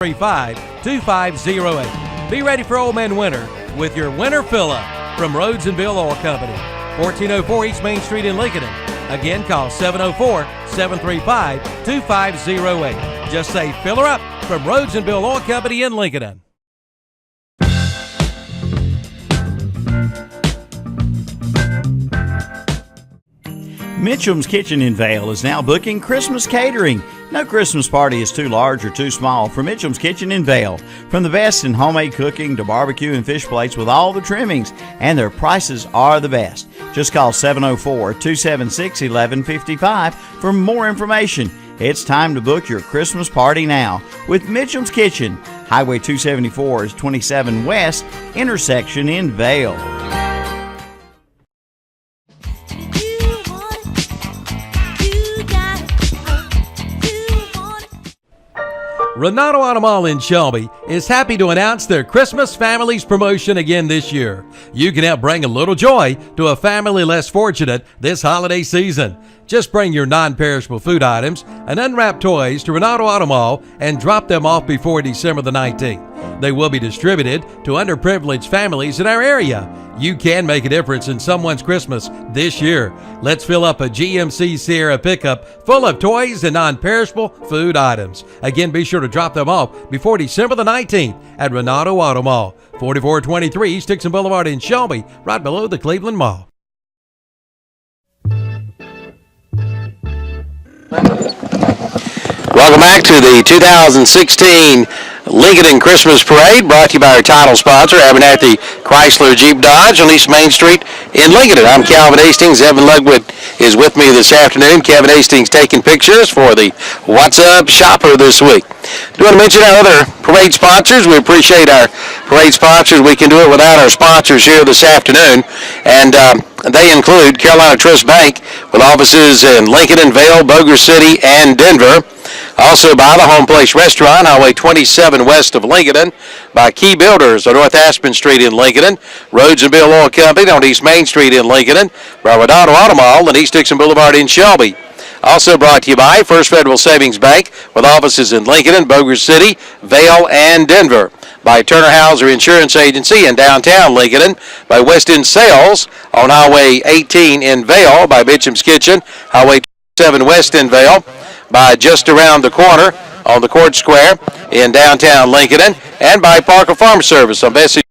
735-2508. Be ready for Old Man Winter with your winter fill-up from Rhodes and Bill Oil Company, 1404 East Main Street in Lincolnton. Again, call 704-735-2508. Just say fill her up from Rhodes and Bill Oil Company in Lincolnton. Mitchum's Kitchen in Vale is now booking Christmas catering. No Christmas party is too large or too small for Mitchum's Kitchen in Vale. From the best in homemade cooking to barbecue and fish plates with all the trimmings, and their prices are the best. Just call 704-276-1155 for more information. It's time to book your Christmas party now with Mitchum's Kitchen, Highway 274's 27 West intersection in Vale. Renato Automall in Shelby is happy to announce their Christmas Families promotion again this year. You can help bring a little joy to a family less fortunate this holiday season. Just bring your non-perishable food items and unwrapped toys to Renato Automall and drop them off before December the 19th. They will be distributed to underprivileged families in our area. You can make a difference in someone's Christmas this year. Let's fill up a GMC Sierra pickup full of toys and non-perishable food items. Again, be sure to drop them off before December the 19th at Renato Automall, 4423 East Dixon Boulevard in Shelby, right below the Cleveland Mall. Welcome back to the 2016 Lincolnton Christmas Parade, brought to you by our title sponsor, Abernathy Chrysler Jeep Dodge on East Main Street in Lincolnton. I'm Calvin Hastings. Evan Ludwig is with me this afternoon. Kevin Hastings taking pictures for the What's Up Shopper this week. Do want to mention our other parade sponsors. We appreciate our parade sponsors. We can do it without our sponsors here this afternoon. And they include Carolina Trust Bank with offices in Lincoln, Vale, Boger City, and Denver. Also by the Home Place Restaurant, Highway 27 west of Lincoln. By Key Builders on North Aspen Street in Lincoln. Rhodes and Bill Oil Company on East Main Street in Lincoln. By Renato Automall on East Dixon Boulevard in Shelby. Also brought to you by First Federal Savings Bank with offices in Lincoln, Boger City, Vale, and Denver. By Turner Hauser Insurance Agency in downtown Lincoln. By West End Sales on Highway 18 in Vale. By Mitchum's Kitchen, Highway 7 West in Vale. By Just Around the Corner on the Court Square in downtown Lincoln. And by Parker Farm Service on Bessie.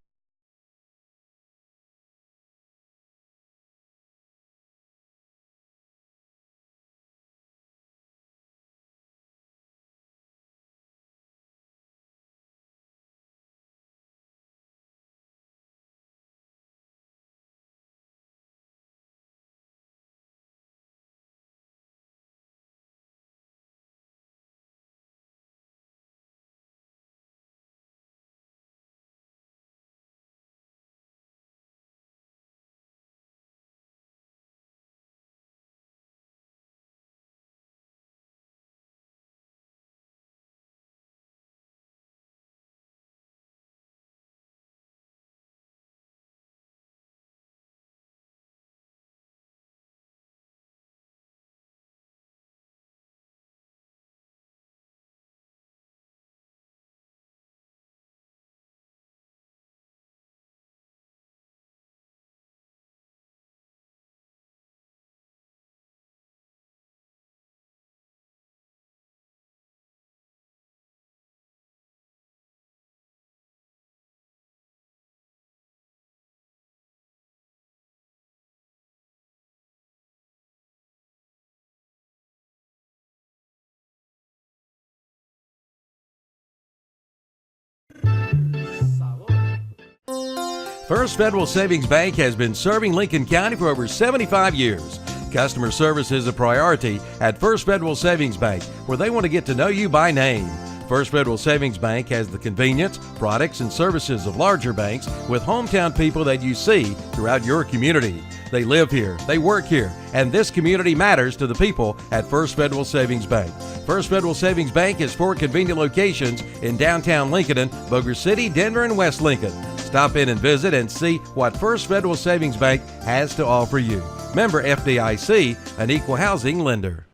First Federal Savings Bank has been serving Lincoln County for over 75 years. Customer service is a priority at First Federal Savings Bank, where they want to get to know you by name. First Federal Savings Bank has the convenience, products, and services of larger banks with hometown people that you see throughout your community. They live here, they work here, and this community matters to the people at First Federal Savings Bank. First Federal Savings Bank has 4 convenient locations in downtown Lincoln, Boger City, Denver, and West Lincoln. Stop in and visit and see what First Federal Savings Bank has to offer you. Member FDIC, an equal housing lender.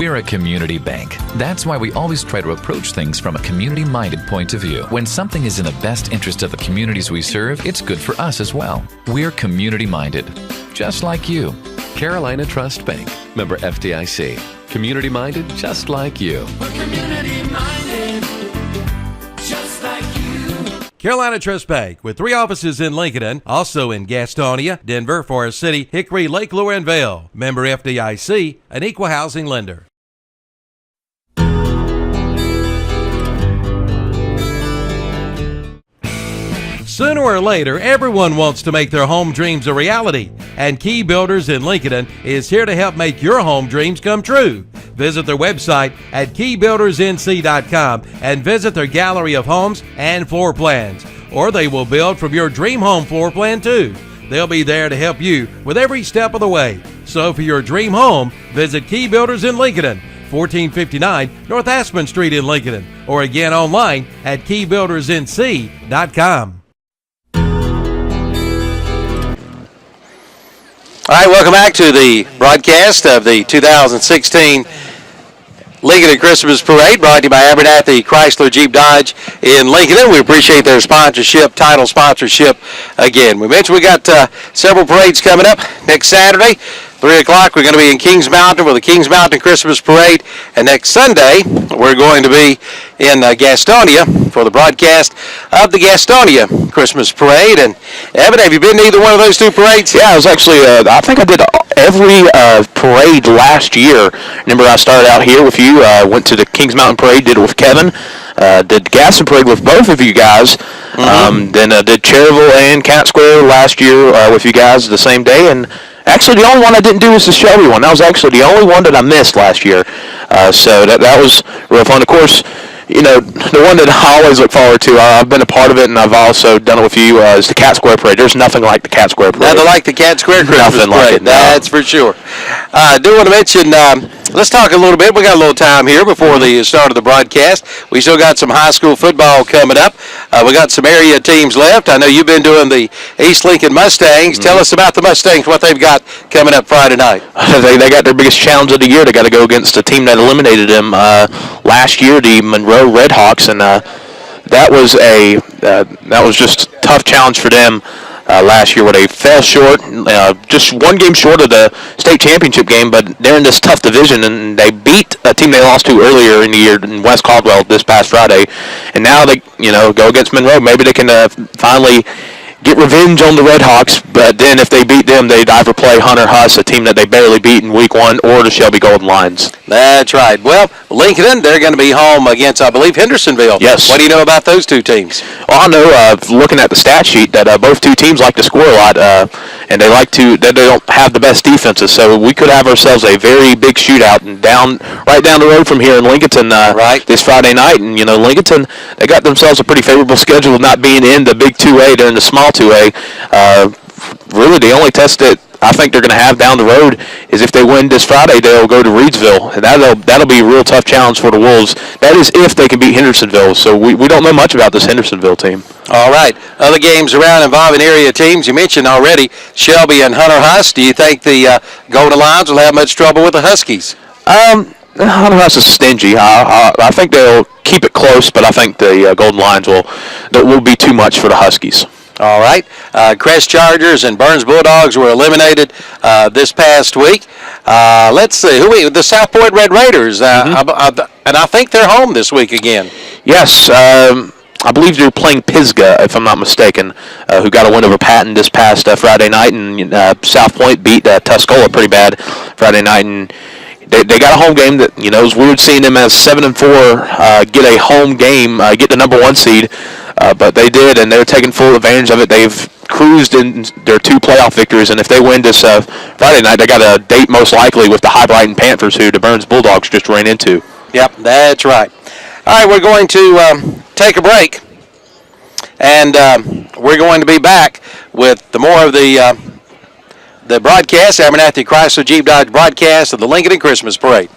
We're a community bank. That's why we always try to approach things from a community-minded point of view. When something is in the best interest of the communities we serve, it's good for us as well. We're community-minded, just like you. Carolina Trust Bank, member FDIC. Community-minded, just like you. We're community-minded, just like you. Carolina Trust Bank, with 3 offices in Lincolnton, also in Gastonia, Denver, Forest City, Hickory, Lake Lure, and Vail. Member FDIC, an equal housing lender. Sooner or later, everyone wants to make their home dreams a reality, and Key Builders in Lincolnton is here to help make your home dreams come true. Visit their website at keybuildersnc.com and visit their gallery of homes and floor plans, or they will build from your dream home floor plan too. They'll be there to help you with every step of the way. So for your dream home, visit Key Builders in Lincolnton, 1459 North Aspen Street in Lincolnton, or again online at keybuildersnc.com. All right, welcome back to the broadcast of the 2016 Lincoln Christmas Parade, brought to you by Abernathy Chrysler Jeep Dodge in Lincoln. We appreciate their sponsorship, title sponsorship again. We mentioned we got several parades coming up next Saturday. 3 o'clock, we're going to be in Kings Mountain for the Kings Mountain Christmas Parade. And next Sunday, we're going to be in Gastonia for the broadcast of the Gastonia Christmas Parade. And Evan, have you been to either one of those 2 parades? Yeah, I was actually, I think I did every parade last year. Remember, I started out here with you, went to the Kings Mountain Parade, did it with Kevin, did Gaston Parade with both of you guys, then did Cherryville and Cat Square last year with you guys the same day, and actually the only one I didn't do was the Shelby one. That was actually the only one that I missed last year, so that was real fun. Of course, you know, the one that I always look forward to, I've been a part of it, and I've also done it with you, is the Cat Square Parade. There's nothing like the Cat Square Parade. Nothing like the Cat Square Christmas Nothing Parade. like it, no. That's for sure. I do want to mention, let's talk a little bit. We got a little time here before the start of the broadcast. We still got some high school football coming up. We got some area teams left. I know you've been doing the East Lincoln Mustangs. Tell us about the Mustangs, what they've got coming up Friday night. They got their biggest challenge of the year. They got to go against a team that eliminated them last year, the Monroe Redhawks, and that was just a tough challenge for them last year, where they fell short, just one game short of the state championship game, but they're in this tough division, and they beat a team they lost to earlier in the year in West Caldwell this past Friday, and now they go against Monroe. Maybe they can finally get revenge on the Redhawks, but then if they beat them, they'd either play Hunter Huss, a team that they barely beat in week 1, or the Shelby Golden Lions. That's right. Well, Lincoln, they're going to be home against, I believe, Hendersonville. Yes. What do you know about those 2 teams? Well, I know, looking at the stat sheet, that both 2 teams like to score a lot, and they don't have the best defenses, so we could have ourselves a very big shootout and right down the road from here in Lincolnton this Friday night. And, Lincolnton, they got themselves a pretty favorable schedule of not being in the big 2A. They're in the small 2A. Really, the only test that I think they're going to have down the road is if they win this Friday, they'll go to Reedsville, and that'll be a real tough challenge for the Wolves. That is if they can beat Hendersonville. So we don't know much about this Hendersonville team. All right. Other games around involving area teams. You mentioned already Shelby and Hunter Huss. Do you think the Golden Lions will have much trouble with the Huskies? Hunter Huss is stingy. I think they'll keep it close, but I think the Golden Lions will be too much for the Huskies. All right. Crest Chargers and Burns Bulldogs were eliminated this past week. Let's see. The South Point Red Raiders. And I think they're home this week again. Yes. I believe they're playing Pisgah, if I'm not mistaken, who got a win over Patton this past Friday night. And South Point beat Tuscola pretty bad Friday night. And they got a home game that, it was weird seeing them as 7-4 get a home game, get the number 1 seed. But they did, and they're taking full advantage of it. They've cruised in their 2 playoff victories, and if they win this Friday night, they got a date most likely with the High Brighton Panthers, who the Burns Bulldogs just ran into. Yep, that's right. All right, we're going to take a break, and we're going to be back with more of the broadcast, Abernathy Chrysler Jeep Dodge broadcast of the Lincoln Christmas Parade.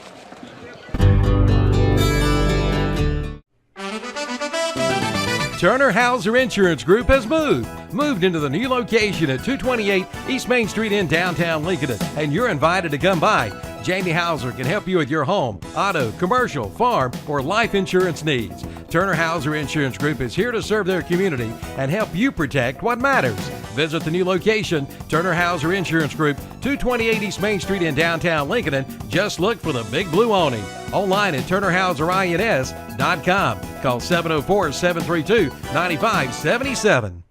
Turner Hauser Insurance Group has moved into the new location at 228 East Main Street in downtown Lincoln, and you're invited to come by. Jamie Hauser can help you with your home, auto, commercial, farm, or life insurance needs. Turner Hauser Insurance Group is here to serve their community and help you protect what matters. Visit the new location, Turner Hauser Insurance Group, 228 East Main Street in downtown Lincoln. Just look for the big blue awning. Online at turnerhauserins.com. Call 704-732-9577.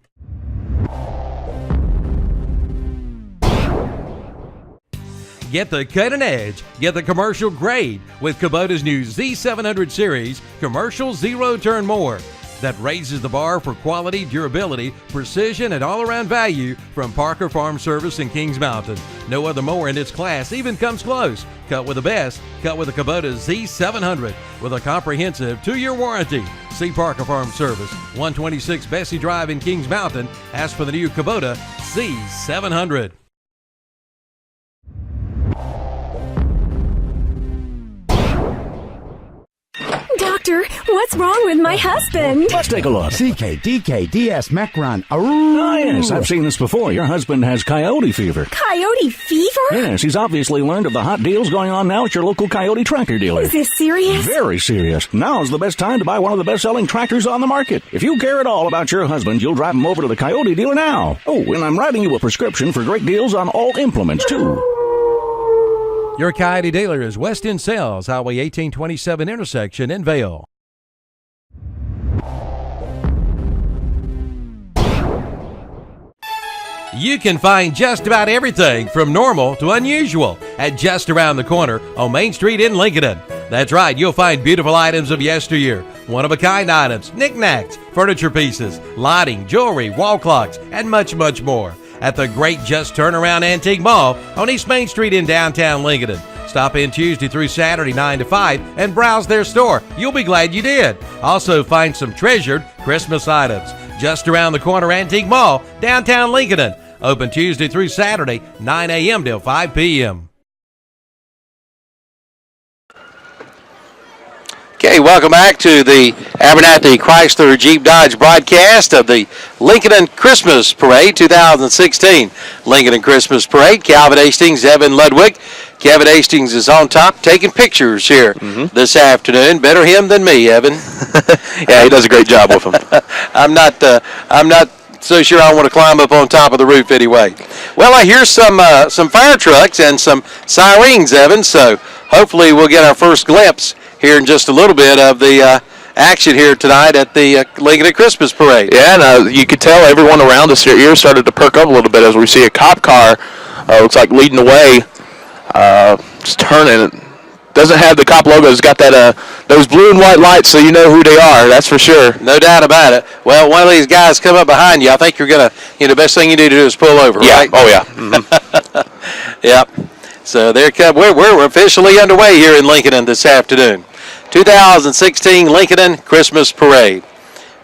Get the cutting edge, get the commercial grade with Kubota's new Z700 series commercial zero turn mower that raises the bar for quality, durability, precision, and all-around value from Parker Farm Service in Kings Mountain. No other mower in its class even comes close. Cut with the best, cut with the Kubota Z700 with a comprehensive 2-year warranty. See Parker Farm Service, 126 Bessie Drive in Kings Mountain. Ask for the new Kubota Z700. Doctor, what's wrong with my husband? Let's take a look. CKDKDS Macron. Oh, yes, I've seen this before. Your husband has coyote fever. Coyote fever? Yes, he's obviously learned of the hot deals going on now at your local Coyote tractor dealer. Is this serious? Very serious. Now's the best time to buy one of the best-selling tractors on the market. If you care at all about your husband, you'll drive him over to the Coyote dealer now. Oh, and I'm writing you a prescription for great deals on all implements, too. Your Coyote dealer is West End Sales, Highway 1827 intersection in Vale. You can find just about everything from normal to unusual at Just Around the Corner on Main Street in Lincolnton. That's right, you'll find beautiful items of yesteryear, one-of-a-kind items, knickknacks, furniture pieces, lighting, jewelry, wall clocks, and much, much more at the great Just Turnaround Antique Mall on East Main Street in downtown Lincolnton. Stop in Tuesday through Saturday 9 to 5 and browse their store. You'll be glad you did. Also find some treasured Christmas items. Just Around the Corner Antique Mall, downtown Lincolnton. Open Tuesday through Saturday, 9 a.m. till 5 p.m. Okay, welcome back to the Abernathy Chrysler Jeep Dodge broadcast of the Lincolnton Christmas Parade 2016. Lincolnton Christmas Parade, Calvin Hastings, Evan Ludwig. Kevin Hastings is on top taking pictures here this afternoon. Better him than me, Evan. Yeah, he does a great job with them. I'm not so sure I want to climb up on top of the roof anyway. Well, I hear some fire trucks and some sirens, Evan, so hopefully we'll get our first glimpse here in just a little bit of the action here tonight at the Lincoln Christmas Parade. Yeah, and you could tell everyone around us, their ears started to perk up a little bit as we see a cop car, looks like leading the way, just turning. Doesn't have the cop logo. It's got that those blue and white lights, so you know who they are. That's for sure. No doubt about it. Well, one of these guys come up behind you. I think you're gonna, the best thing you need to do is pull over. Yeah. Right? Oh yeah. Mm-hmm. Yep. So there come. We're officially underway here in Lincolnton this afternoon. 2016 Lincolnton Christmas Parade.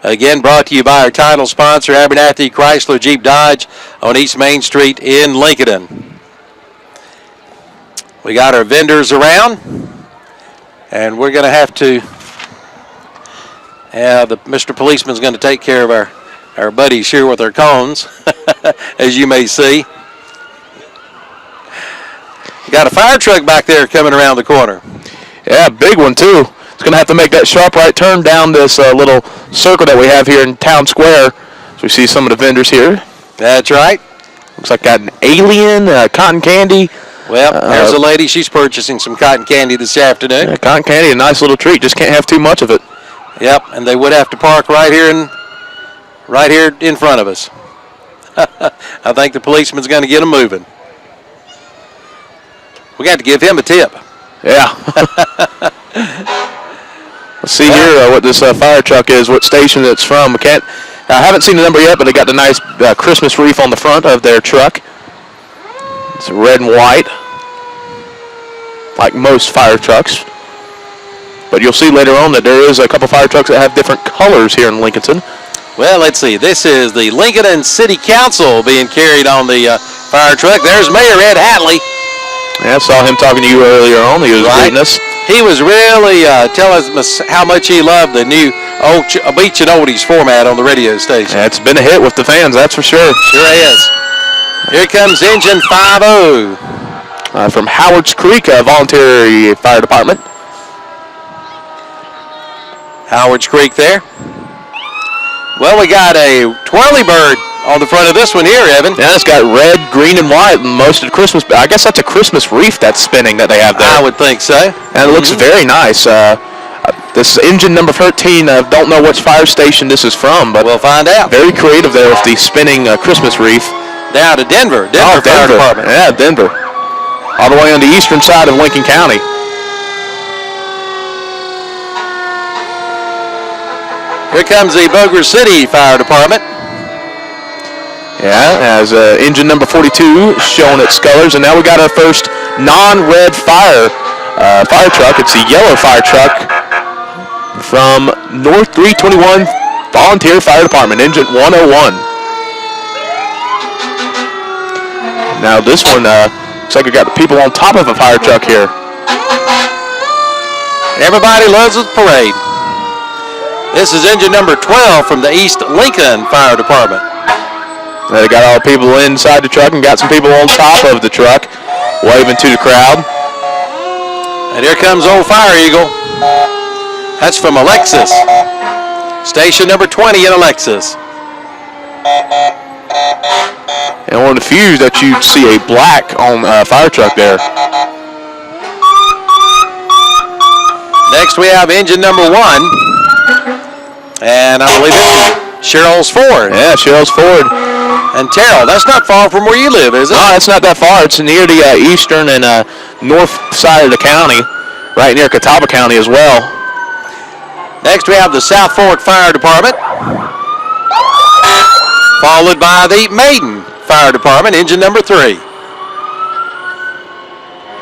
Again, brought to you by our title sponsor, Abernathy Chrysler Jeep Dodge on East Main Street in Lincolnton. We got our vendors around, and we're going to have to. Mr. Policeman's going to take care of our buddies here with their cones, as you may see. Got a fire truck back there coming around the corner. Yeah, big one too. It's going to have to make that sharp right turn down this little circle that we have here in Town Square. So we see some of the vendors here. That's right. Looks like got an alien, cotton candy. Well, there's a lady. She's purchasing some cotton candy this afternoon. Yeah, cotton candy, a nice little treat. Just can't have too much of it. Yep, and they would have to park right here in front of us. I think the policeman's going to get them moving. We got to give him a tip. Yeah. Let's see here what this fire truck is, what station it's from. I haven't seen the number yet, but they got the nice Christmas wreath on the front of their truck. It's red and white, like most fire trucks. But you'll see later on that there is a couple fire trucks that have different colors here in Lincolnton. Well, let's see. This is the Lincolnton City Council being carried on the fire truck. There's Mayor Ed Hatley. Yeah, I saw him talking to you earlier on. He was greeting us. He was really telling us how much he loved the new old Beach and Oldies format on the radio station. Yeah, it's been a hit with the fans, that's for sure. Sure is. Here comes engine 5-0. from Howard's Creek Voluntary Fire Department. Howard's Creek there. Well, we got a twirly bird on the front of this one here, Evan. Yeah, it's got red, green, and white. Most of the Christmas, I guess that's a Christmas wreath that's spinning that they have there. I would think so. And it looks very nice. This is engine number 13. I don't know which fire station this is from, but we'll find out. Very creative there with the spinning Christmas wreath. Down to Denver. Fire Department. Yeah, Denver. All the way on the eastern side of Lincoln County. Here comes the Boger City Fire Department. Yeah, as engine number 42 showing its colors, and now we got our first non-red fire truck. It's a yellow fire truck from North 321 Volunteer Fire Department, engine 101. Now this one looks like we got the people on top of a fire truck here. Everybody loves the parade. This is engine number 12 from the East Lincoln Fire Department. They got all the people inside the truck and got some people on top of the truck waving to the crowd. And here comes old Fire Eagle. That's from Alexis. Station number 20 in Alexis. And one of the few that you'd see a black on a fire truck there. Next we have engine number 1. And I believe it's Cheryl's Ford. Yeah, Cheryl's Ford. And Terrell, that's not far from where you live, is it? No, it's not that far. It's near the eastern and north side of the county, right near Catawba County as well. Next we have the South Fork Fire Department, followed by the Maiden Fire Department, engine number 3.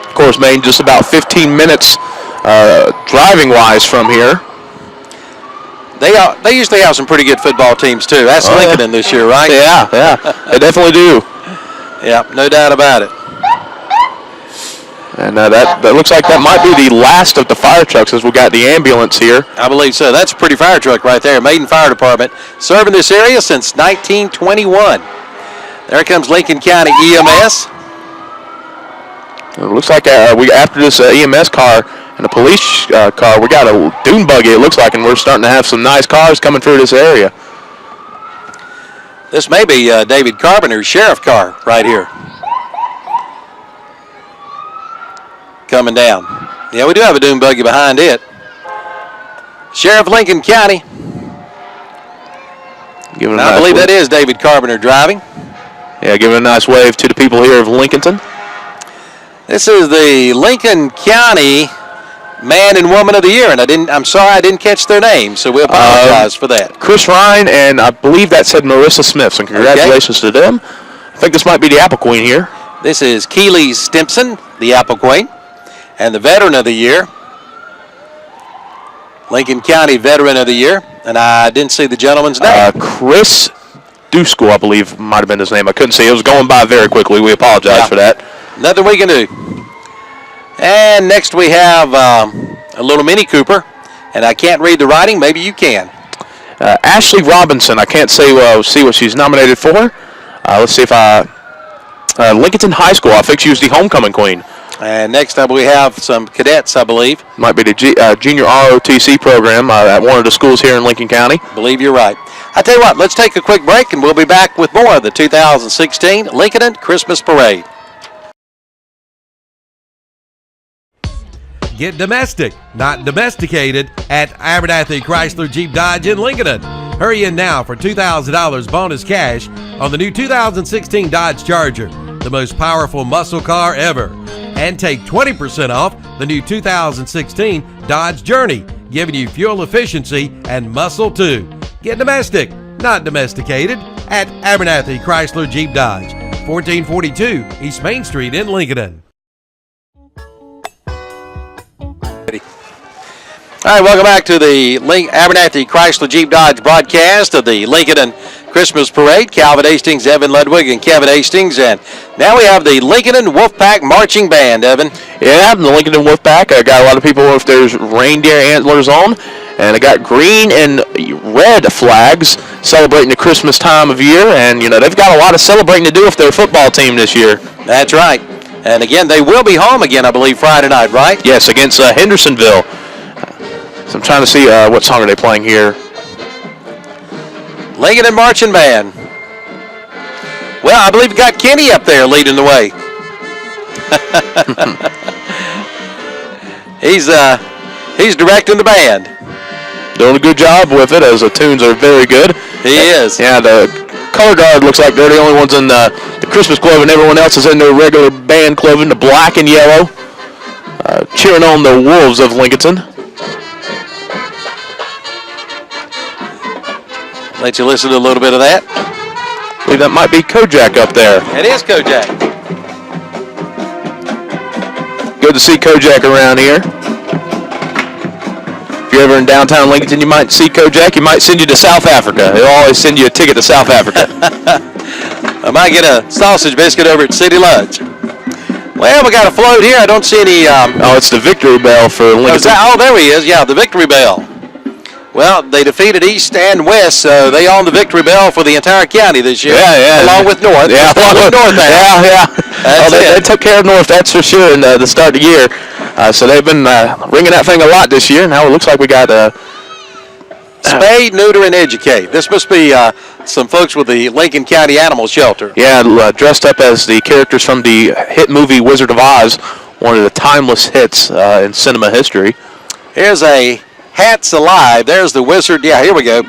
Of course, Maiden just about 15 minutes driving-wise from here. They usually have some pretty good football teams too. That's Lincolnton this year, right? Yeah, they definitely do. Yeah, no doubt about it. And that looks like that might be the last of the fire trucks as we got the ambulance here. I believe so. That's a pretty fire truck right there. Maiden Fire Department, serving this area since 1921. There comes Lincoln County EMS. It looks like after this EMS car and a police car, we got a dune buggy, it looks like, and we're starting to have some nice cars coming through this area. This may be David Carpenter's sheriff car right here. Coming down. Yeah, we do have a dune buggy behind it. Sheriff Lincoln County. I believe that is David Carpenter driving. Yeah, giving a nice wave to the people here of Lincolnton. This is the Lincoln County Man and Woman of the Year, and I'm sorry I didn't catch their name, so we apologize for that. Chris Ryan, and I believe that said Marissa Smith, so congratulations to them. I think this might be the Apple Queen here. This is Keely Stimpson, the Apple Queen, and the Veteran of the Year. Lincoln County Veteran of the Year, and I didn't see the gentleman's name. Chris Dusko, I believe, might have been his name. I couldn't see. It was going by very quickly. We apologize for that. Nothing we can do. And next we have a little Mini Cooper, and I can't read the writing. Maybe you can. Ashley Robinson. I can't see what she's nominated for. Let's see if Lincolnton High School. I think she was the homecoming queen. And next up we have some cadets, I believe. Might be the junior ROTC program at one of the schools here in Lincoln County. I believe you're right. I tell you what, let's take a quick break, and we'll be back with more of the 2016 Lincolnton Christmas Parade. Get domestic, not domesticated, at Abernathy Chrysler Jeep Dodge in Lincolnton. Hurry in now for $2,000 bonus cash on the new 2016 Dodge Charger, the most powerful muscle car ever. And take 20% off the new 2016 Dodge Journey, giving you fuel efficiency and muscle too. Get domestic, not domesticated, at Abernathy Chrysler Jeep Dodge, 1442 East Main Street in Lincolnton. All right, welcome back to the Abernathy Chrysler Jeep Dodge broadcast of the Lincolnton Christmas Parade. Calvin Hastings, Evan Ludwig, and Kevin Hastings. And now we have the Lincolnton Wolfpack Marching Band, Evan. Yeah, the Lincolnton Wolfpack. I got a lot of people if there's reindeer antlers on. And I got green and red flags celebrating the Christmas time of year. And, they've got a lot of celebrating to do if they're a football team this year. That's right. And again, they will be home again, I believe, Friday night, right? Yes, against Hendersonville. So I'm trying to see what song are they playing here. Lincoln Marching Band. Well, I believe we got Kenny up there leading the way. He's directing the band. Doing a good job with it, as the tunes are very good. He is. Yeah, the color guard looks like they're the only ones in the Christmas clothing. Everyone else is in their regular band clothing, the black and yellow, cheering on the Wolves of Lincolnton. Let you listen to a little bit of that. I believe that might be Kojak up there. It is Kojak. Good to see Kojak around here. If you're ever in downtown Lincolnton, you might see Kojak. He might send you to South Africa. He'll always send you a ticket to South Africa. I might get a sausage biscuit over at City Lunch. Well, we got a float here. I don't see any... oh, it's the victory bell for Lincolnton. Oh, there he is. Yeah, the victory bell. Well, they defeated East and West, so they own the victory bell for the entire county this year. Yeah. Along with North. Yeah, along with North. They took care of North, that's for sure, in the start of the year. So they've been ringing that thing a lot this year. Now it looks like we got... Spade, neuter, and educate. This must be some folks with the Lincoln County Animal Shelter. Yeah, dressed up as the characters from the hit movie Wizard of Oz, one of the timeless hits in cinema history. Here's a Hats Alive. There's the wizard. Yeah, here we go.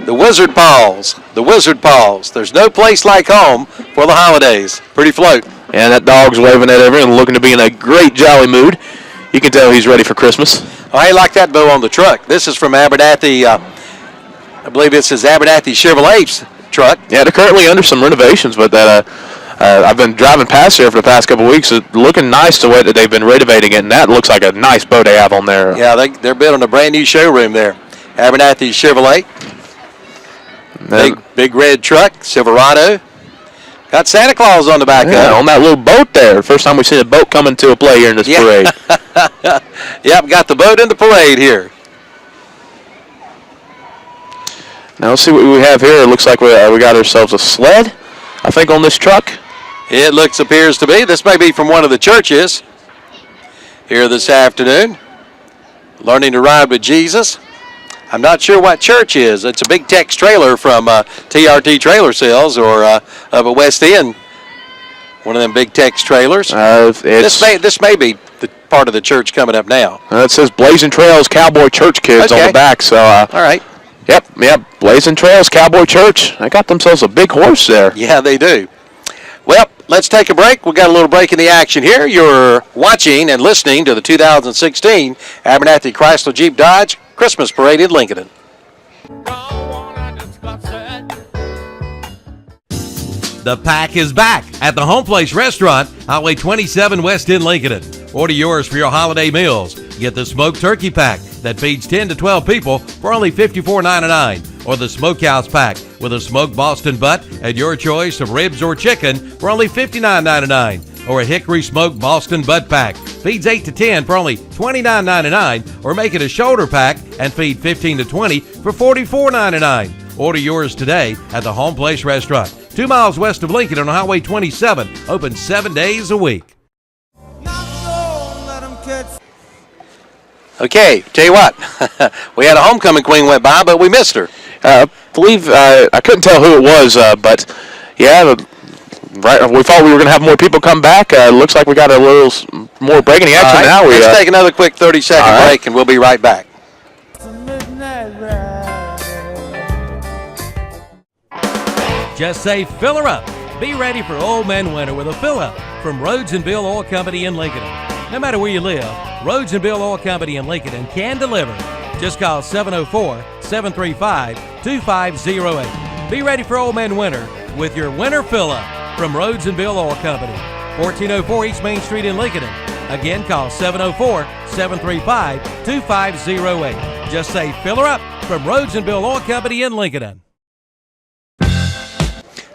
The Wizard Paws. The Wizard Paws. There's no place like home for the holidays. Pretty float. And that dog's waving at everyone, looking to be in a great jolly mood. You can tell he's ready for Christmas. Oh, I like that bow on the truck. This is from Abernathy. I believe this is Abernathy Chevrolet's truck. Yeah, they're currently under some renovations, but that I've been driving past there for the past couple of weeks. It's looking nice the way that they've been renovating it, and that looks like a nice bow they have on there. Yeah, they're building a brand new showroom there. Abernathy Chevrolet. Big red truck, Silverado. Got Santa Claus on the back of it. On that little boat there. First time we've seen a boat coming to a play here in this parade. Yep, got the boat in the parade here. Now let's see what we have here. It looks like we got ourselves a sled, I think, on this truck. It appears to be. This may be from one of the churches here this afternoon. Learning to Ride with Jesus. I'm not sure what church is. It's a big Tex trailer from TRT Trailer Sales or up at West End. One of them big Tex trailers. This may be the part of the church coming up now. It says Blazing Trails Cowboy Church Kids on the back. So all right. Yep. Blazing Trails Cowboy Church. They got themselves a big horse there. Yeah, they do. Well, let's take a break. We've got a little break in the action here. You're watching and listening to the 2016 Abernathy Chrysler Jeep Dodge Christmas Parade in Lincolnton. The pack is back at the Home Place Restaurant, Highway 27 West in Lincolnton. Order yours for your holiday meals. Get the smoked turkey pack that feeds 10 to 12 people for only $54.99, or the smokehouse pack with a smoked Boston butt and your choice of ribs or chicken for only $59.99, or a hickory smoked Boston butt pack feeds 8 to 10 for only $29.99, or make it a shoulder pack and feed 15 to 20 for $44.99. Order yours today at the Home Place Restaurant, 2 miles west of Lincoln on Highway 27, open 7 days a week. Okay, tell you what, we had a homecoming queen went by, but we missed her. I believe, I couldn't tell who it was, but yeah, right. We thought we were going to have more people come back. Looks like we got a little more breaking the action now. Let's take another quick 30-second break, and we'll be right back. Just say fill her up. Be ready for Old Man Winter with a fill up from Rhodes and Bill Oil Company in Lincoln. No matter where you live, Rhodes and Bill Oil Company in Lincoln can deliver. Just call 704-735-2508. Be ready for Old Man Winter with your winter fill up from Rhodes and Bill Oil Company, 1404 East Main Street in Lincoln. Again, call 704-735-2508. Just say fill her up from Rhodes and Bill Oil Company in Lincoln.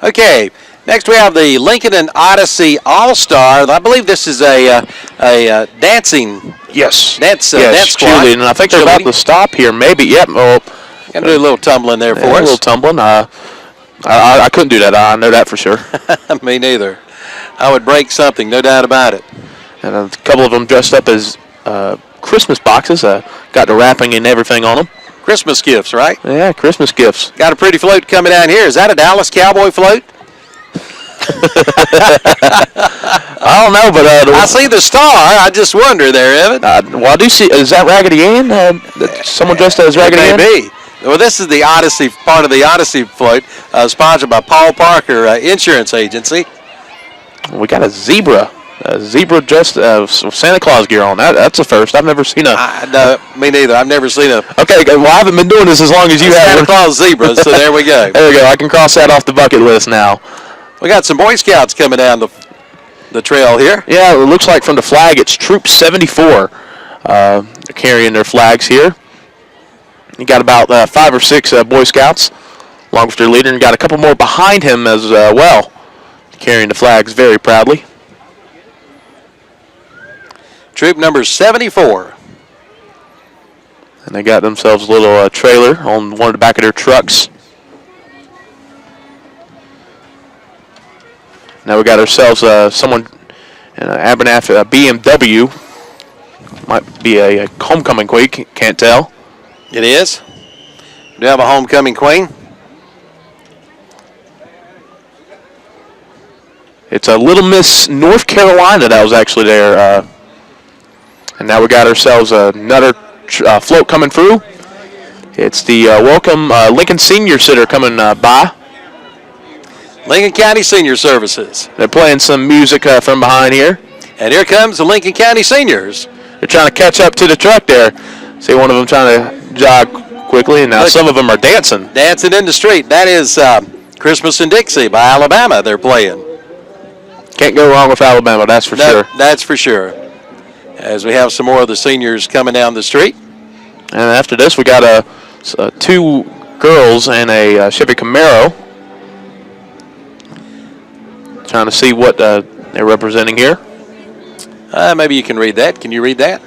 Okay, next we have the Lincoln Odyssey All-Star. I believe this is a dancing. Yes. Dance squad. Cheerleading. And I think they're about to stop here. Maybe. Yep. Gonna do a little tumbling there for us. A little tumbling. I couldn't do that. I know that for sure. Me neither. I would break something, no doubt about it. And a couple of them dressed up as Christmas boxes. Got the wrapping and everything on them. Christmas gifts, right? Yeah, Christmas gifts. Got a pretty float coming down here. Is that a Dallas Cowboy float? I don't know, but I see the star. I just wonder there, Evan. Well, I do see. Is that Raggedy Ann? Someone dressed as Raggedy Ann? Maybe. Well, this is the Odyssey, part of the Odyssey float, sponsored by Paul Parker Insurance Agency. We got a zebra. A zebra dressed with Santa Claus gear on. That's a first. I've never seen a. No, me neither. I've never seen a. Okay, well, I haven't been doing this as long as you have. Santa Claus zebra, so there we go. There we go. I can cross that off the bucket list now. We got some Boy Scouts coming down the trail here. Yeah, it looks like from the flag it's Troop 74. They're carrying their flags here. You got about 5 or 6 Boy Scouts along with their leader, and got a couple more behind him as well, carrying the flags very proudly. Troop number 74. And they got themselves a little trailer on one of the back of their trucks. Now we got ourselves someone in an Abernathy BMW. Might be a homecoming queen, can't tell. It is. We do have a homecoming queen. It's a Little Miss North Carolina that was actually there. And now we got ourselves another float coming through. It's the welcome Lincoln Senior Center coming by. Lincoln County Senior Services. They're playing some music from behind here. And here comes the Lincoln County Seniors. They're trying to catch up to the truck there. See one of them trying to jog quickly, and now some of them are dancing. Dancing in the street. That is Christmas in Dixie by Alabama they're playing. Can't go wrong with Alabama, that's for sure. That's for sure. As we have some more of the seniors coming down the street. And after this, we got 2 girls and a Chevy Camaro. Trying to see what they're representing here. Maybe you can read that. Can you read that?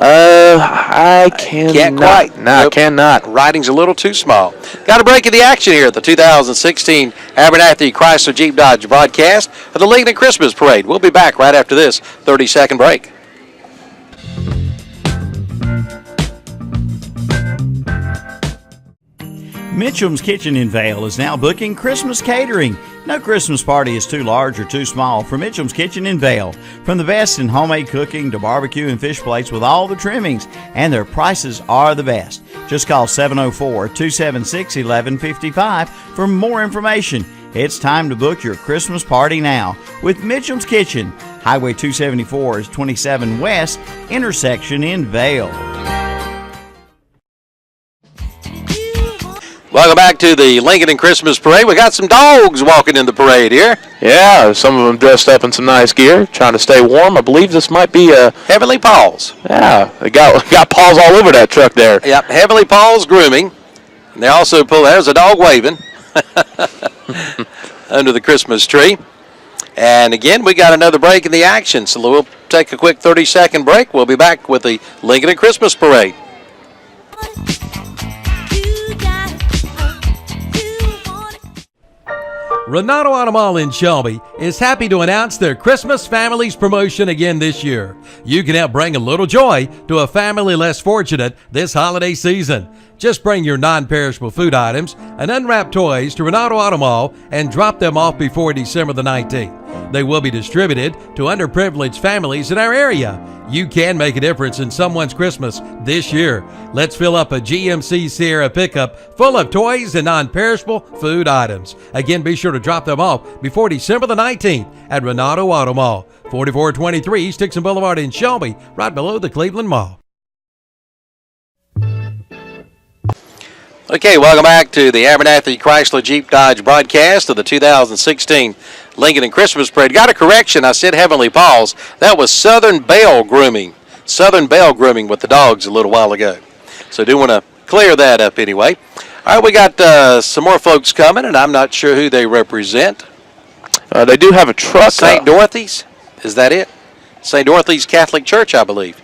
I can't quite. No, nope. I cannot. Writing's a little too small. Got a break in the action here at the 2016 Abernathy Chrysler Jeep Dodge broadcast of the Lincoln Christmas Parade. We'll be back right after this 30-second break. Mitchum's Kitchen in Vale is now booking Christmas catering. No Christmas party is too large or too small for Mitchum's Kitchen in Vale. From the best in homemade cooking to barbecue and fish plates with all the trimmings, and their prices are the best. Just call 704-276-1155 for more information. It's time to book your Christmas party now with Mitchum's Kitchen, Highway 274's 27 West intersection in Vale. Welcome back to the Lincoln Christmas Parade. We got some dogs walking in the parade here. Yeah, some of them dressed up in some nice gear, trying to stay warm. I believe this might be Heavenly Paws. Yeah, they got paws all over that truck there. Yep, Heavenly Paws Grooming. And they also there's a dog waving under the Christmas tree. And again, we got another break in the action, so we'll take a quick 30-second break. We'll be back with the Lincoln Christmas Parade. Renato Automall in Shelby is happy to announce their Christmas Families promotion again this year. You can help bring a little joy to a family less fortunate this holiday season. Just bring your non-perishable food items and unwrapped toys to Renato Automall and drop them off before December the 19th. They will be distributed to underprivileged families in our area. You can make a difference in someone's Christmas this year. Let's fill up a GMC Sierra pickup full of toys and non-perishable food items. Again, be sure to drop them off before December the 19th at Renato Automall, 4423 East Dixon Boulevard in Shelby, right below the Cleveland Mall. Okay, welcome back to the Abernathy Chrysler Jeep Dodge broadcast of the 2016 Lincoln Christmas Parade. Got a correction. I said Heavenly Paws. That was Southern Belle Grooming. Southern Belle Grooming with the dogs a little while ago. So do want to clear that up anyway. All right, we got some more folks coming, and I'm not sure who they represent. They do have a truck. St. Dorothy's? Is that it? St. Dorothy's Catholic Church, I believe.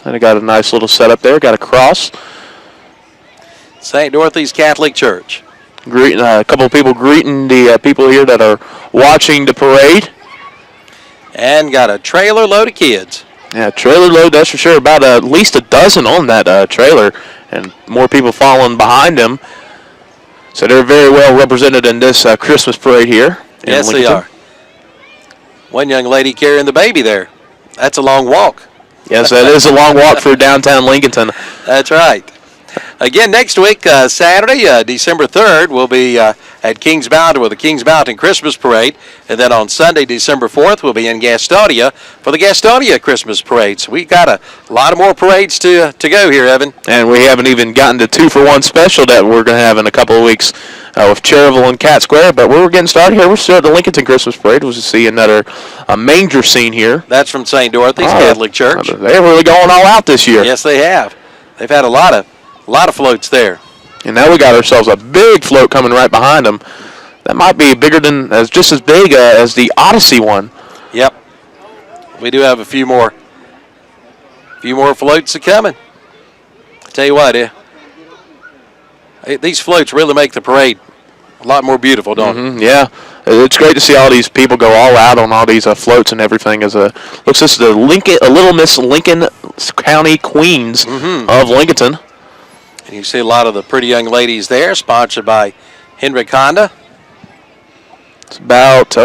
And they got a nice little setup there. Got a cross. St. Dorothy's Catholic Church. Greeting a couple of people greeting the people here that are watching the parade. And got a trailer load of kids. Yeah, trailer load, that's for sure. About at least a dozen on that trailer, and more people following behind them. So they're very well represented in this Christmas parade here. Yes, they are. One young lady carrying the baby there. That's a long walk. Yes, that is a long walk through downtown Lincolnton. That's right. Again, next week, Saturday, December 3rd, we'll be at Kings Mountain with the Kings Mountain Christmas Parade. And then on Sunday, December 4th, we'll be in Gastonia for the Gastonia Christmas Parade. So we got a lot of more parades to go here, Evan. And we haven't even gotten to 2-for-1 special that we're going to have in a couple of weeks with Cherryville and Cat Square. But we're getting started here. We're still at the Lincolnton Christmas Parade. We'll see another manger scene here. That's from St. Dorothy's Catholic Church. They're really going all out this year. Yes, they have. They've had a lot of floats there. And now we got ourselves a big float coming right behind them. That might be bigger than, just as big as the Odyssey one. Yep. We do have a few more floats coming. I tell you what, these floats really make the parade a lot more beautiful, don't they? Yeah. It's great to see all these people go all out on all these floats and everything. Looks, this is the Little Miss Lincoln County Queens of Lincolnton. And you see a lot of the pretty young ladies there, sponsored by Hendrick Honda. It's about,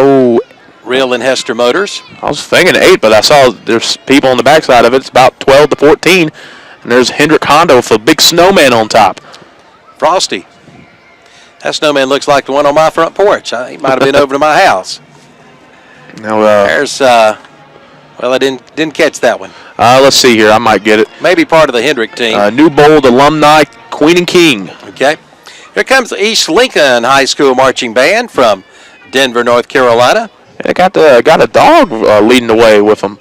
Real and Hester Motors. I was thinking 8, but I saw there's people on the backside of it. It's about 12 to 14. And there's Hendrick Honda with a big snowman on top. Frosty. That snowman looks like the one on my front porch. He might have been over to my house. Now, there's, well, I didn't catch that one. Let's see here. I might get it. Maybe part of the Hendrick team. New Bold alumni, Queen and King. Okay. Here comes the East Lincoln High School Marching Band from Denver, North Carolina. They got a dog leading the way with them.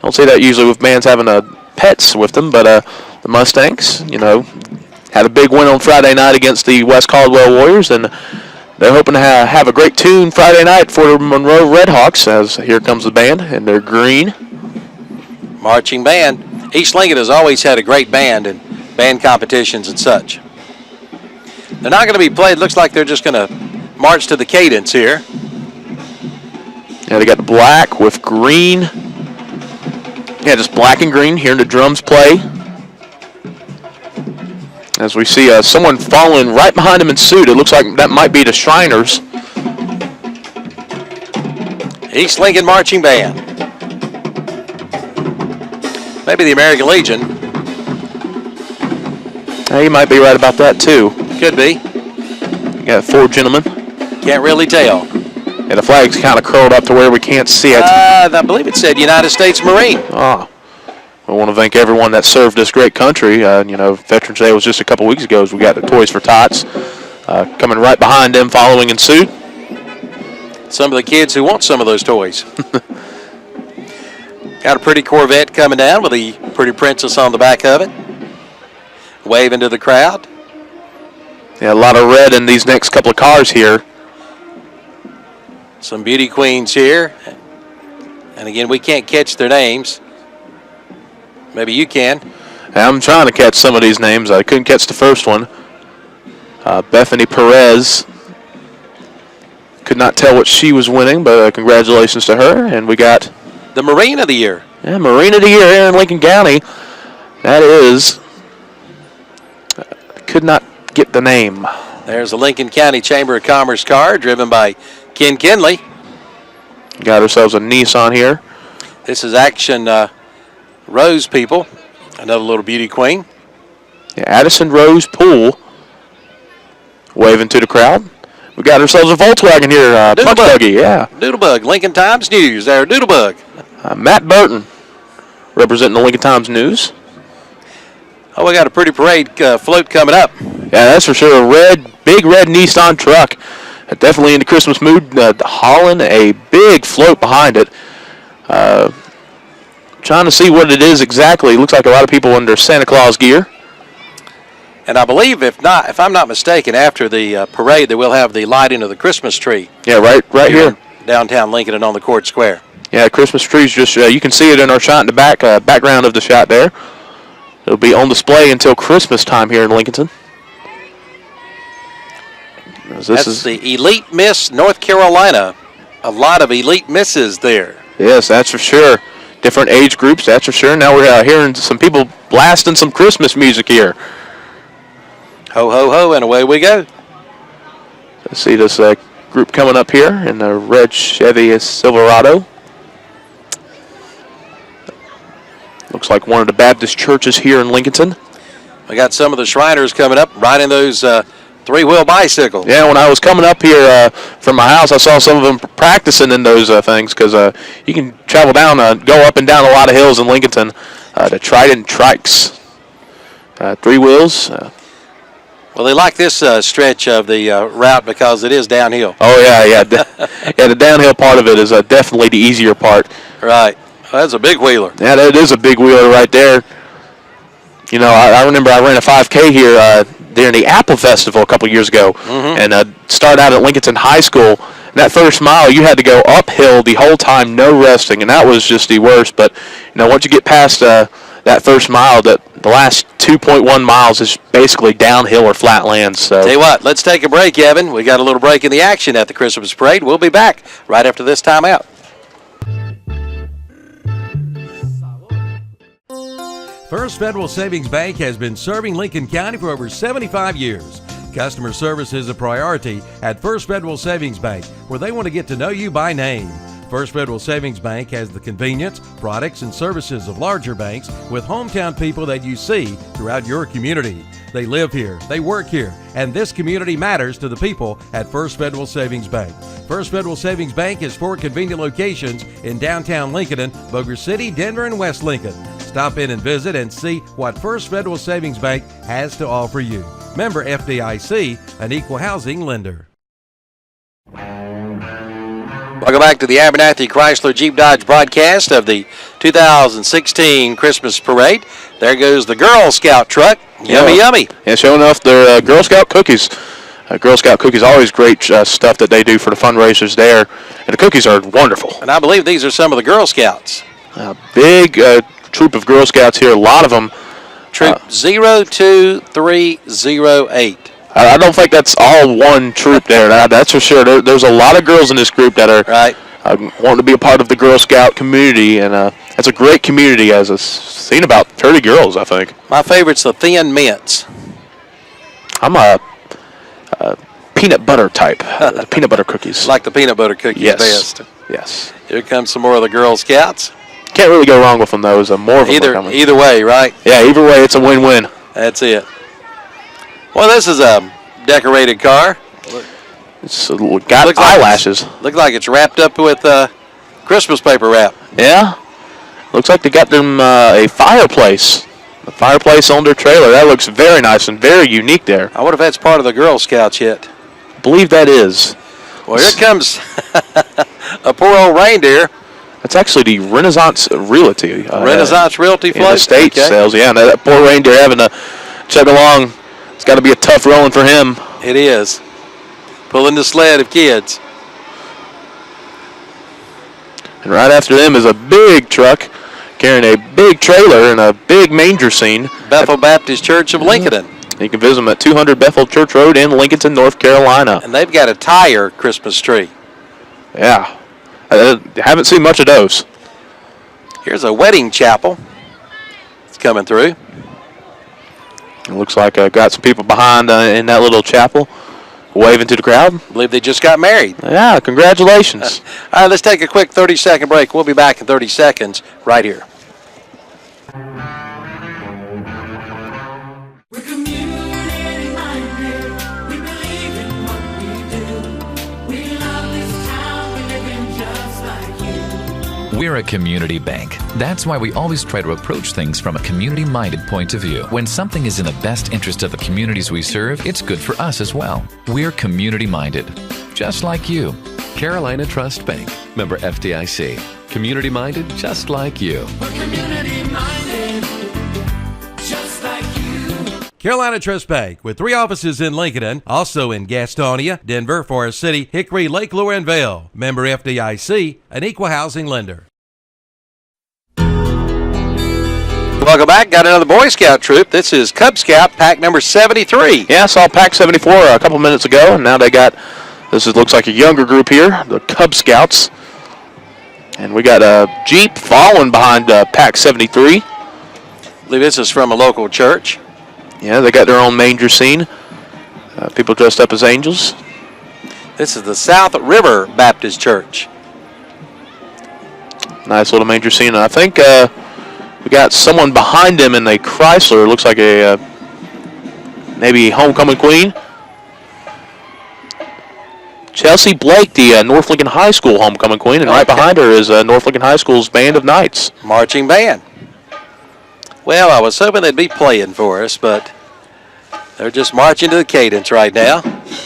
Don't see that usually with bands having pets with them, but the Mustangs, had a big win on Friday night against the West Caldwell Warriors, and they're hoping to have a great tune Friday night for the Monroe Redhawks, as here comes the band, and they're green. Marching band. East Lincoln has always had a great band in band competitions and such. They're not going to be played. Looks like they're just going to march to the cadence here. Yeah, they got the black with green. Yeah, just black and green. Hearing the drums play. As we see someone following right behind him in suit. It looks like that might be the Shriners. East Lincoln Marching Band. Maybe the American Legion. You might be right about that, too. Could be. You got 4 gentlemen. Can't really tell. Yeah, the flag's kind of curled up to where we can't see it. I believe it said United States Marine. I want to thank everyone that served this great country. Veterans Day was just a couple weeks ago as we got the Toys for Tots coming right behind them, following in suit. Some of the kids who want some of those toys. Got a pretty Corvette coming down with the pretty princess on the back of it. Waving to the crowd. Yeah, a lot of red in these next couple of cars here. Some beauty queens here. And again, we can't catch their names. Maybe you can. I'm trying to catch some of these names. I couldn't catch the first one. Bethany Perez. Could not tell what she was winning, but congratulations to her. And we got the Marine of the Year. Yeah, Marine of the Year here in Lincoln County. That is. Could not get the name. There's the Lincoln County Chamber of Commerce car driven by Ken Kinley. Got ourselves a Nissan here. This is Action Rose people. Another little beauty queen. Yeah, Addison Rose Poole waving to the crowd. We got ourselves a Volkswagen here. Punch buggy, yeah. Doodlebug, Lincoln Times News there, Doodlebug. Matt Burton representing the Lincoln Times News. Oh, we got a pretty parade float coming up. Yeah, that's for sure. A big red Nissan truck. Definitely in the Christmas mood. Hauling a big float behind it. Trying to see what it is exactly. Looks like a lot of people in their Santa Claus gear. And I believe, if I'm not mistaken, after the parade, they will have the lighting of the Christmas tree. Yeah, right here. Downtown Lincoln and on the court square. Yeah, Christmas trees just, you can see it in our shot in the background of the shot there. It'll be on display until Christmas time here in Lincolnton. That's the Elite Miss North Carolina. A lot of elite misses there. Yes, that's for sure. Different age groups, that's for sure. Now we're hearing some people blasting some Christmas music here. Ho, ho, ho, and away we go. Let's see this group coming up here in the red Chevy Silverado. Looks like one of the Baptist churches here in Lincolnton. We got some of the Shriners coming up, riding those three-wheel bicycles. Yeah, when I was coming up here from my house, I saw some of them practicing in those things because you can travel down, go up and down a lot of hills in Lincolnton. The Trident Trikes, 3 wheels. Well, they like this stretch of the route because it is downhill. Oh, yeah. Yeah, the downhill part of it is definitely the easier part. Right. Well, that's a big wheeler. Yeah, that is a big wheeler right there. You know, I remember I ran a 5K here during the Apple Festival a couple years ago, and started out at Lincolnton High School. And that first mile, you had to go uphill the whole time, no resting, and that was just the worst. But you know, once you get past that first mile, the last 2.1 miles is basically downhill or flat lands. So tell you what, let's take a break, Evan. We got a little break in the action at the Christmas parade. We'll be back right after this timeout. First Federal Savings Bank has been serving Lincoln County for over 75 years. Customer service is a priority at First Federal Savings Bank, where they want to get to know you by name. First Federal Savings Bank has the convenience, products, and services of larger banks with hometown people that you see throughout your community. They live here, they work here, and this community matters to the people at First Federal Savings Bank. First Federal Savings Bank has 4 convenient locations in downtown Lincoln, Boger City, Denver, and West Lincoln. Stop in and visit and see what First Federal Savings Bank has to offer you. Member FDIC, an equal housing lender. Welcome back to the Abernathy Chrysler Jeep Dodge broadcast of the 2016 Christmas Parade. There goes the Girl Scout truck. Yummy, yummy. Yeah, showing off their Girl Scout cookies. Girl Scout cookies, always great stuff that they do for the fundraisers there. And the cookies are wonderful. And I believe these are some of the Girl Scouts. Big troop of Girl Scouts here, a lot of them. Troop 02308. I don't think that's all one troop there. That's for sure. There's a lot of girls in this group that are wanting to be a part of the Girl Scout community, and it's a great community. As I've seen about 30 girls, I think. My favorite's the Thin Mints. I'm a peanut butter type. The peanut butter cookies. Like the peanut butter cookies best. Yes. Here comes some more of the Girl Scouts. Can't really go wrong with them, those. More of them are coming. Either way, right? Yeah, either way, it's a win-win. That's it. Well, this is a decorated car. It's got eyelashes. Looks like it's wrapped up with Christmas paper wrap. Yeah. Looks like they got them a fireplace. A fireplace on their trailer. That looks very nice and very unique there. I wonder if that's part of the Girl Scouts yet. I believe that is. Well, here comes a poor old reindeer. That's actually the Renaissance Realty. Renaissance Realty float? Estate sales, yeah. And that poor reindeer having to chug along. It's got to be a tough rolling for him. It is. Pulling the sled of kids. And right after them is a big truck carrying a big trailer and a big manger scene. Bethel Baptist Church of Lincolnton. You can visit them at 200 Bethel Church Road in Lincolnton, North Carolina. And they've got a tire Christmas tree. Yeah. I haven't seen much of those. Here's a wedding chapel. It's coming through. It looks like I got some people behind in that little chapel waving to the crowd. I believe they just got married. Yeah, congratulations. All right, let's take a quick 30-second break. We'll be back in 30 seconds right here. We're community-minded. We believe in what we do. We love this town. We live in just like you. We're a community bank. That's why we always try to approach things from a community-minded point of view. When something is in the best interest of the communities we serve, it's good for us as well. We're community-minded, just like you. Carolina Trust Bank, member FDIC. Community minded, just like you. We're community-minded, just like you. Carolina Trust Bank, with 3 offices in Lincoln, also in Gastonia, Denver, Forest City, Hickory, Lake Lure, and Vail. Member FDIC, an equal housing lender. Welcome back. Got another Boy Scout troop. This is Cub Scout pack number 73. Yeah, I saw pack 74 a couple minutes ago, and now they got, looks like a younger group here, the Cub Scouts. And we got a Jeep following behind pack 73. I believe this is from a local church. Yeah, they got their own manger scene. People dressed up as angels. This is the South River Baptist Church. Nice little manger scene. And I think we got someone behind them in a Chrysler. It looks like a maybe homecoming queen. Chelsea Blake, the North Lincoln High School homecoming queen, and right behind her is North Lincoln High School's Band of Knights. Marching band. Well, I was hoping they'd be playing for us, but they're just marching to the cadence right now.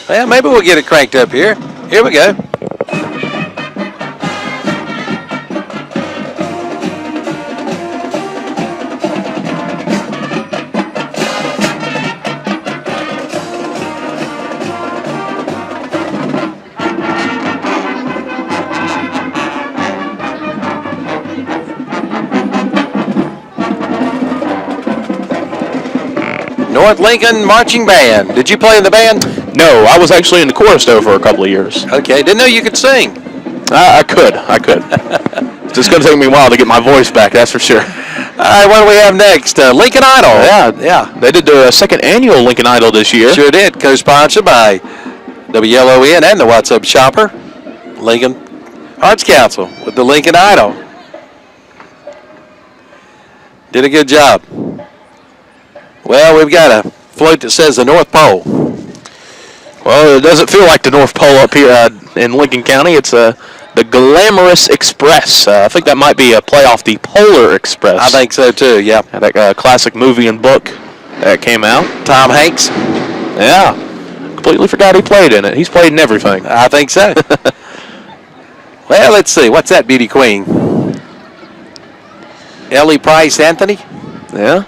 Well, maybe we'll get it cranked up here. Here we go. North Lincoln Marching Band. Did you play in the band? No, I was actually in the chorus though for a couple of years. Okay, didn't know you could sing. I could. It's just going to take me a while to get my voice back, that's for sure. All right, what do we have next? Lincoln Idol. Yeah. They did their second annual Lincoln Idol this year. Sure did. Co-sponsored by WLON and the What's Up Shopper. Lincoln Arts Council with the Lincoln Idol. Did a good job. Well, we've got a float that says the North Pole. Well, it doesn't feel like the North Pole up here in Lincoln County. It's the Glamorous Express. I think that might be a play off the Polar Express. I think so, too, yeah. That classic movie and book that came out. Tom Hanks. Yeah. Completely forgot he played in it. He's played in everything. I think so. Well, let's see. What's that beauty queen? Ellie Price Anthony? Yeah.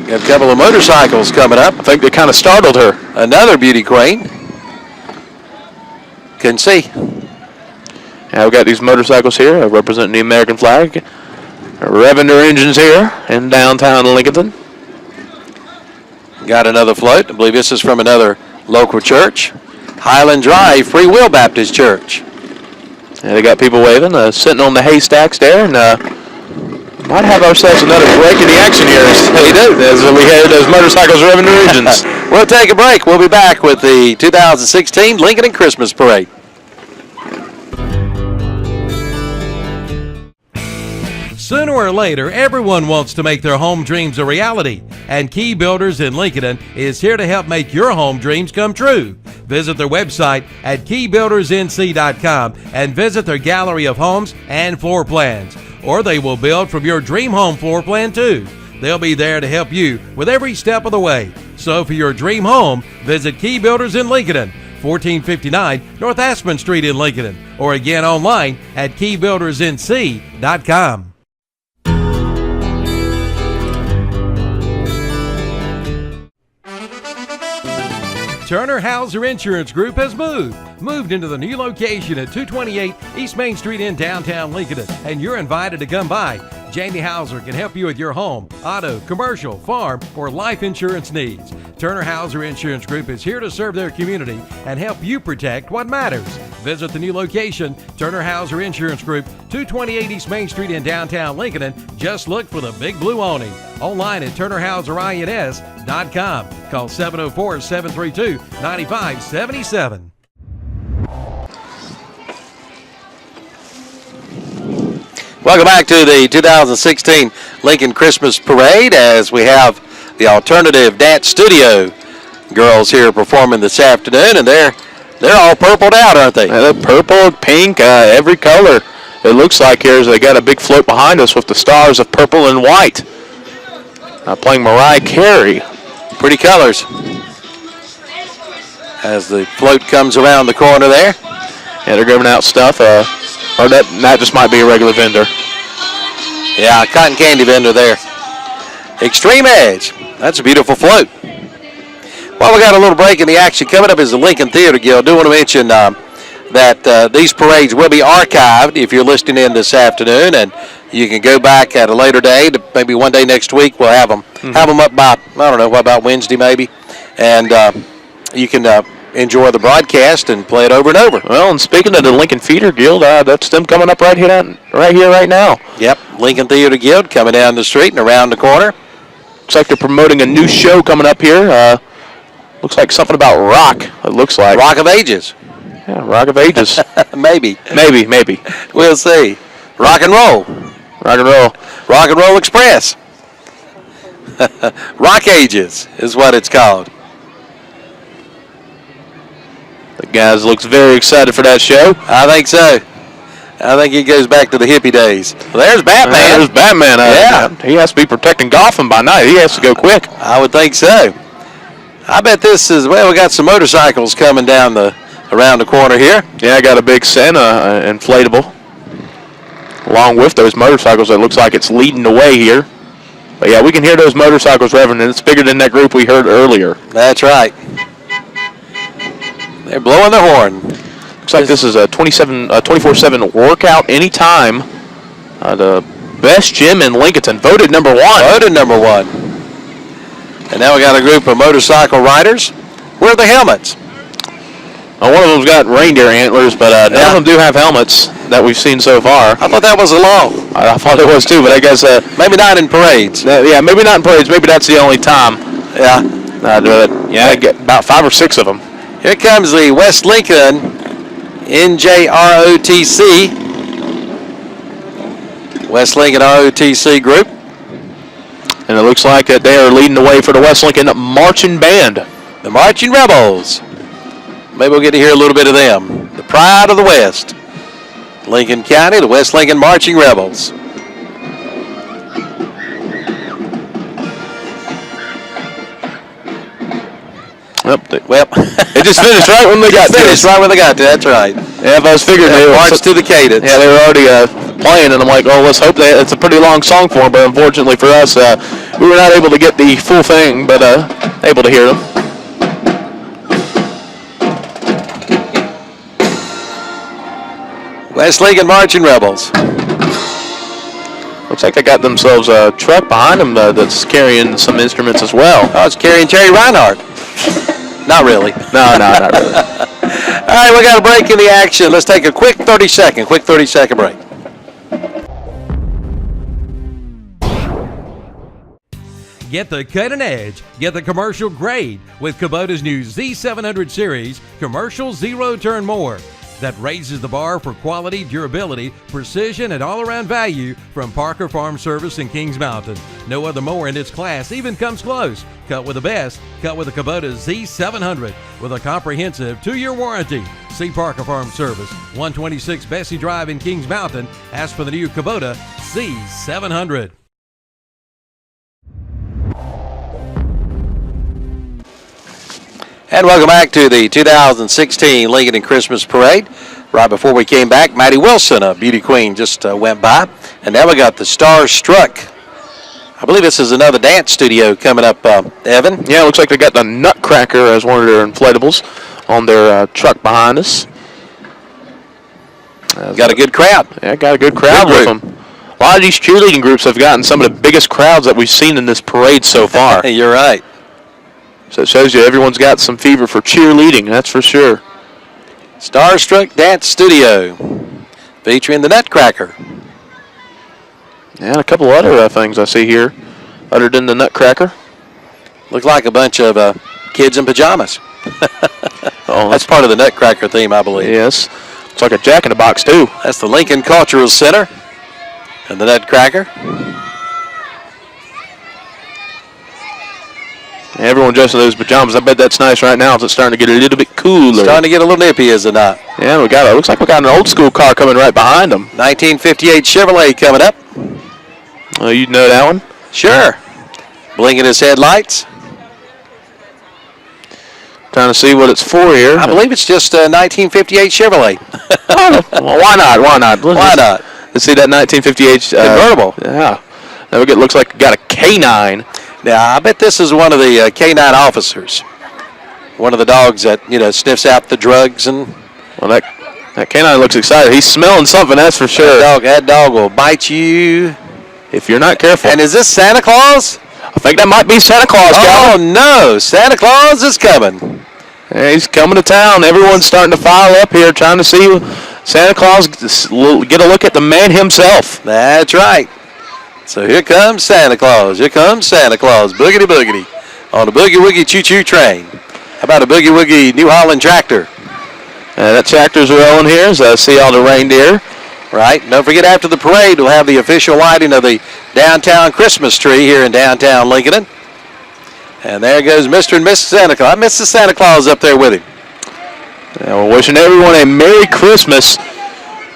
Got a couple of motorcycles coming up. I think they kind of startled her. Another beauty queen. Couldn't see. Yeah, we got these motorcycles here representing the American flag. Revving their engines here in downtown Lincolnton. Got another float. I believe this is from another local church. Highland Drive Free Will Baptist Church. Yeah, they got people waving, sitting on the haystacks there, and might have ourselves another break in the action here. We do. As we hear those motorcycles revving their engines. We'll take a break. We'll be back with the 2016 Lincoln Christmas Parade. Sooner or later, everyone wants to make their home dreams a reality, and Key Builders in Lincolnton is here to help make your home dreams come true. Visit their website at keybuildersnc.com and visit their gallery of homes and floor plans. Or they will build from your dream home floor plan too. They'll be there to help you with every step of the way. So for your dream home, visit Key Builders in Lincolnton, 1459 North Aspen Street in Lincolnton, or again online at keybuildersnc.com. Turner Hauser Insurance Group has moved into the new location at 228 East Main Street in downtown Lincoln, and you're invited to come by. Jamie Hauser can help you with your home, auto, commercial, farm, or life insurance needs. Turner Hauser Insurance Group is here to serve their community and help you protect what matters. Visit the new location, Turner Hauser Insurance Group, 228 East Main Street in downtown Lincoln, and just look for the big blue awning. Online at turnerhauserins.com. Call 704-732-9577. Welcome back to the 2016 Lincoln Christmas Parade as we have the Alternative Dance Studio girls here performing this afternoon, and they're all purpled out, aren't they? Yeah, they're purple, pink, every color. It looks like here they got a big float behind us with the stars of purple and white. Playing Mariah Carey. Pretty colors. As the float comes around the corner there. Yeah, they're giving out stuff. Or that just might be a regular vendor. Yeah, cotton candy vendor there. Extreme Edge. That's a beautiful float. Well, we got a little break in the action. Coming up is the Lincoln Theater Guild. Do want to mention that these parades will be archived if you're listening in this afternoon, and you can go back at a later day. Maybe one day next week we'll have them up by, I don't know, what about Wednesday maybe, and you can enjoy the broadcast and play it over and over. Well, and speaking of the Lincoln Theater Guild, that's them coming up right here, right now. Yep, Lincoln Theater Guild coming down the street and around the corner. Looks like they're promoting a new show coming up here. Looks like something about rock, it looks like. Rock of Ages. Yeah, Rock of Ages. Maybe. Maybe. We'll see. Rock and roll. Rock and roll. Rock and Roll Express. Rock Ages is what it's called. The guys looks very excited for that show. I think so. I think he goes back to the hippie days. Well, there's Batman. There's Batman. Yeah. He has to be protecting Gotham by night. He has to go quick. I would think so. I bet this is, well, we got some motorcycles coming down around the corner here. Yeah, I got a big Santa inflatable. Along with those motorcycles, it looks like it's leading the way here. But yeah, we can hear those motorcycles revving, and it's bigger than that group we heard earlier. That's right. They're blowing the horn. Looks like this is a 24/7 workout anytime. The best gym in Lincolnton, voted number 1. Voted number 1. And now we got a group of motorcycle riders. Where are the helmets? One of them's got reindeer antlers, but none of them do have helmets that we've seen so far. I thought that was a law. I thought it was too, but I guess maybe not in parades. Yeah, maybe not in parades. Maybe that's the only time. Yeah. I get about 5 or 6 of them. Here comes the West Lincoln NJROTC. West Lincoln ROTC group. And it looks like they are leading the way for the West Lincoln Marching Band. The Marching Rebels. Maybe we'll get to hear a little bit of them. The pride of the West. Lincoln County, the West Lincoln Marching Rebels. Well, it just finished right when they got to finished right when they got to. That's right. Yeah, if I was figuring they marched to the cadence. Yeah, they were already playing, and I'm like, oh, let's hope it's a pretty long song for them. But unfortunately for us, we were not able to get the full thing, but able to hear them. West Lincoln Marching Rebels. Looks like they got themselves a truck behind them that's carrying some instruments as well. Oh, it's carrying Terry Reinhardt. Not really. No, not really. All right, we got a break in the action. Let's take a quick 30-second break. Get the cutting edge. Get the commercial grade with Kubota's new Z700 series, commercial zero-turn mower. That raises the bar for quality, durability, precision, and all-around value from Parker Farm Service in Kings Mountain. No other mower in its class even comes close. Cut with the best. Cut with the Kubota Z700 with a comprehensive 2-year warranty. See Parker Farm Service, 126 Bessie Drive in Kings Mountain. Ask for the new Kubota Z700. And welcome back to the 2016 Lincoln Christmas Parade. Right before we came back, Maddie Wilson, a beauty queen, just went by. And now we got the Starstruck. I believe this is another dance studio coming up, Evan. Yeah, it looks like they got the Nutcracker as one of their inflatables on their truck behind us. Got a good crowd. Yeah, got a good crowd with them. A lot of these cheerleading groups have gotten some of the biggest crowds that we've seen in this parade so far. You're right. So it shows you everyone's got some fever for cheerleading, that's for sure. Starstruck Dance Studio, featuring the Nutcracker. And a couple other things I see here, other than the Nutcracker. Look like a bunch of kids in pajamas. Oh, that's part of the Nutcracker theme, I believe. Yes. It's like a Jack-in-the-Box, too. That's the Lincoln Cultural Center and the Nutcracker. Everyone dressed in those pajamas. I bet that's nice right now. It's starting to get a little bit cooler. Starting to get a little nippy, is it not? Yeah, looks like we got an old school car coming right behind them. 1958 Chevrolet coming up. Oh, you know that one? Sure. Blinking his headlights. Trying to see what it's for here. I believe it's just a 1958 Chevrolet. Well, why not? Why not? Why not? Let's see that 1958 convertible. Yeah. Now it looks like it got a K9. Now, I bet this is one of the K9 officers. One of the dogs that, sniffs out the drugs and... Well, that That canine looks excited. He's smelling something, that's for sure. That dog will bite you if you're not careful. And is this Santa Claus? I think that might be Santa Claus, Oh, Calvin. no. Santa Claus is coming. Yeah, he's coming to town. Everyone's starting to file up here trying to see Santa Claus get a look at the man himself. That's right. So here comes Santa Claus. Here comes Santa Claus. Boogity boogity on the boogie woogie choo-choo train. How about a boogie woogie New Holland tractor? That tractor's rolling here as I see all the reindeer. Right. Don't forget, after the parade, we'll have the official lighting of the downtown Christmas tree here in downtown Lincoln. And there goes Mr. and Mrs. Santa Claus. Mrs. Santa Claus up there with him. Yeah, we're wishing everyone a Merry Christmas.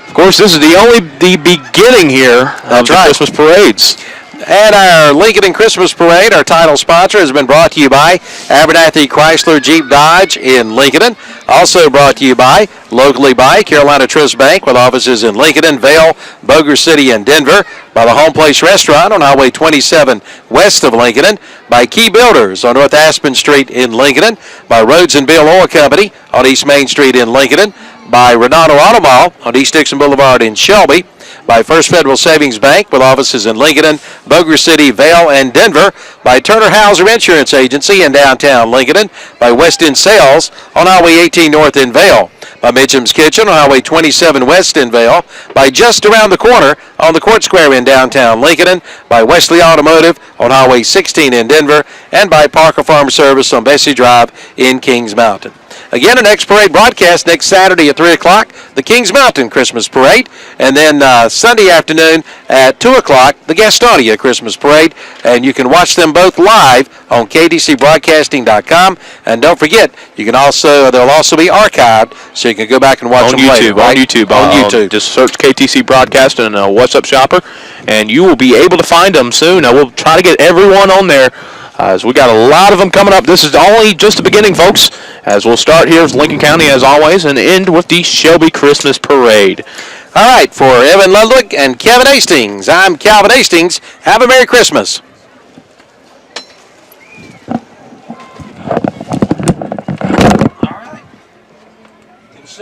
Of course, this is the beginning here of the Christmas parades. And our Lincoln Christmas Parade, our title sponsor, has been brought to you by Abernathy Chrysler Jeep Dodge in Lincoln. Also brought to you locally by Carolina Trust Bank with offices in Lincoln, Vale, Boger City, and Denver. By the Home Place Restaurant on Highway 27 west of Lincoln. By Key Builders on North Aspen Street in Lincoln. By Rhodes and Bill Oil Company on East Main Street in Lincoln. By Renato Auto Mall on East Dixon Boulevard in Shelby. By First Federal Savings Bank with offices in Lincoln, Boger City, Vale, and Denver. By Turner Hauser Insurance Agency in downtown Lincoln. By West End Sales on Highway 18 North in Vale. By Mitchum's Kitchen on Highway 27 West in Vale. By Just Around the Corner on the Court Square in downtown Lincoln. By Wesley Automotive on Highway 16 in Denver. And by Parker Farm Service on Bessie Drive in Kings Mountain. Again, our next parade broadcast next Saturday at 3 o'clock, the Kings Mountain Christmas Parade. And then Sunday afternoon at 2 o'clock, the Gastonia Christmas Parade. And you can watch them both live on kdcbroadcasting.com. And don't forget, they'll also be archived, so you can go back and watch them later. Right? On YouTube. Just search KTC Broadcasting and What's Up Shopper, and you will be able to find them soon. We'll try to get everyone on there. As we got a lot of them coming up. This is only just the beginning, folks, as we'll start here with Lincoln County as always and end with the Shelby Christmas Parade. All right, for Evan Ludwig and Kevin Hastings, I'm Calvin Hastings. Have a Merry Christmas.